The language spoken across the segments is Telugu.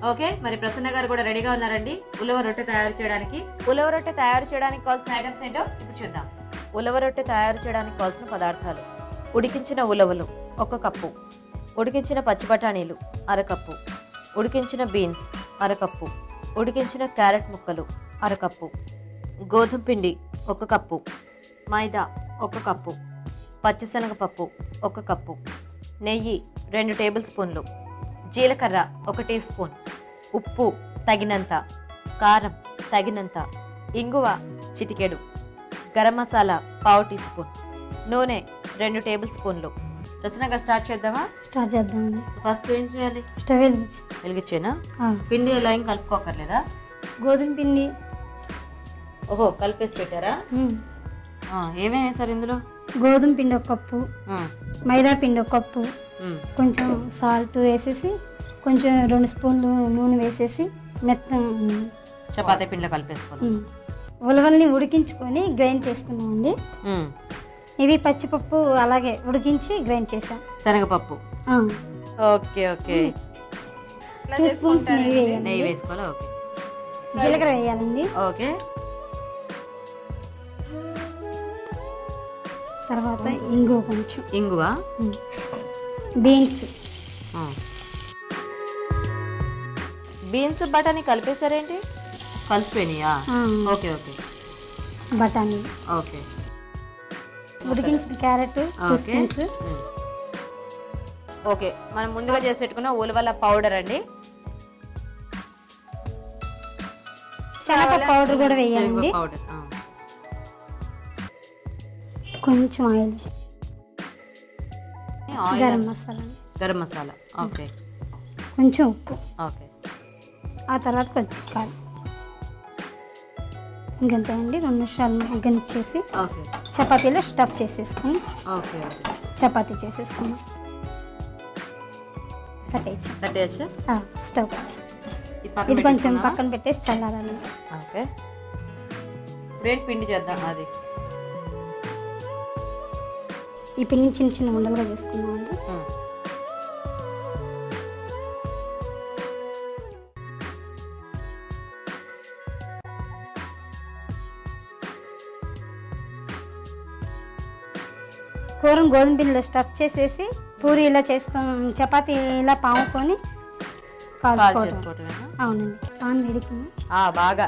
ఓకే, మరి ప్రసన్న గారు కూడా రెడీగా ఉన్నారండి ఉలవ రొట్టె తయారు చేయడానికి. ఉలవ రొట్టె తయారు చేయడానికి కావాల్సిన ఐటమ్స్ ఏంటో ఇప్పుడు చూద్దాం. ఉలవ రొట్టె తయారు చేయడానికి కావాల్సిన పదార్థాలు: ఉడికించిన ఉలవలు 1 కప్పు, ఉడికించిన పచ్చి బఠానీలు 1/2 కప్పు, ఉడికించిన బీన్స్ 1/2 కప్పు, ఉడికించిన క్యారెట్ ముక్కలు 1/2 కప్పు, గోధుమ పిండి 1 కప్పు, మైదా 1 కప్పు, పచ్చిశనగపప్పు 1 కప్పు, నెయ్యి 2 టేబుల్ స్పూన్లు, జీలకర్ర 1 టీ స్పూన్, ఉప్పు తగినంత, కారం తగినంత, ఇంగువ చిటికెడు, గరం మసాలా 1/2 టీ స్పూన్, నూనె 2 టేబుల్ స్పూన్లు. ప్రసన్నగా స్టార్ట్ చేద్దామా? స్టార్ట్ చేద్దామండి. ఫస్ట్ ఏం చేయాలి? స్టవ్ వెలిగించేనా? పిండి ఎలా ఏం కలుపుకోకర్లేదా? గోధుమ పిండి ఓహో, కలిపేసి పెట్టారా? ఏమేమి వేసారు ఇందులో? గోధుమ పిండి 1 కప్పు, మైదా పిండి 1 కప్పు, కొంచెం సాల్ట్ వేసేసి కొంచెం 2 స్పూన్లు నూనె వేసేసి చపాతీ పిండిలో కలిపేసుకోవాలి. ఉలవల్ని ఉడికించుకొని గ్రైండ్ చేసుకున్నామండి. ఇవి పచ్చిపప్పు అలాగే ఉడికించి గ్రైండ్ చేసాం. శనగపప్పు. Okay okay. 2 స్పూన్స్ నెయ్యి వేసుకోవాలి. ఓకే. జీలకర్ర వేయాలండి. ఓకే. తర్వాత ఇంగువ, కొంచెం ఇంగువ, బీన్స్ బీన్స్ బఠానీ కలిపేసారేంటి? కలిసిపోయినాయా? Okay okay. బఠానీ, ఓకే. ఉడికించిన క్యారెట్ 2 స్పూన్స్. ఓకే, మనం ముందుగా చేసి పెట్టుకున్న ఉలవల పౌడర్ అండి. శనగ పౌడర్ కూడా వేయాలండి. పౌడర్, కొంచెం ఆయిల్, గరం మసాలా, ఓకే, కొంచెం ఉప్పు, ఓకే. ఆ తర్వాత కొంచెం కారం. ఇంకంతే అండి. 2 నిమిషాలు మగ్గనిచ్చేసి చపాతీలో స్టఫ్ చేసేసుకుని చపాతీ చేసేసుకున్నాం. కట్టేయచ్చు. స్టవ్ ఇది కొంచెం పక్కన పెట్టేసి చల్లారాలి. ఓకే. బ్రెడ్ పిండి చేద్దాం. అది ఈ పిండి చిన్న చిన్న ఉండలుగా చేసుకున్నామండి. కూరను గోధుమ పిండిలో స్టఫ్ చేసేసి పూరి ఇలా చేసుకొని చపాతీ ఇలా పాముకొని కాల్చుకోవడం. అవునండి. పాన్ వేడికి బాగా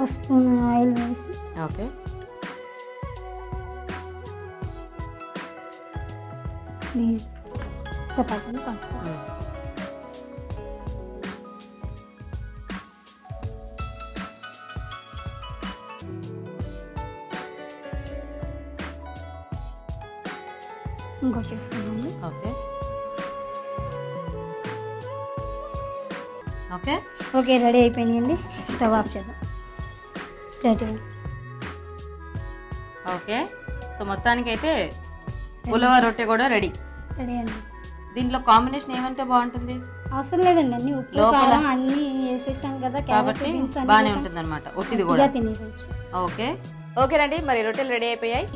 1 స్పూన్ ఆయిల్ వేసి ఓకే చపాతీని కాల్చుకోవాలి. ఇంకోటి చేసుకున్నాము. ఓకే ఓకే ఓకే, రెడీ అయిపోయిందండి. స్టవ్ ఆఫ్ చేద్దాం. Plate okay. సో మొత్తానికైతే ఉలవ రొట్టె కూడా రెడీ అండి. దీంట్లో కాంబినేషన్ ఏమంటే బాగుంటుంది? అవసరం లేదండి, అన్ని ఉప్పు కారం అన్ని వేసేసాం కదా కాబట్టి బాగానే ఉంటుంది అనమాట. ఒట్టిది కూడా తినేయచ్చు. ఓకే ఓకేనండి, మరి రొట్టెలు రెడీ అయిపోయాయి.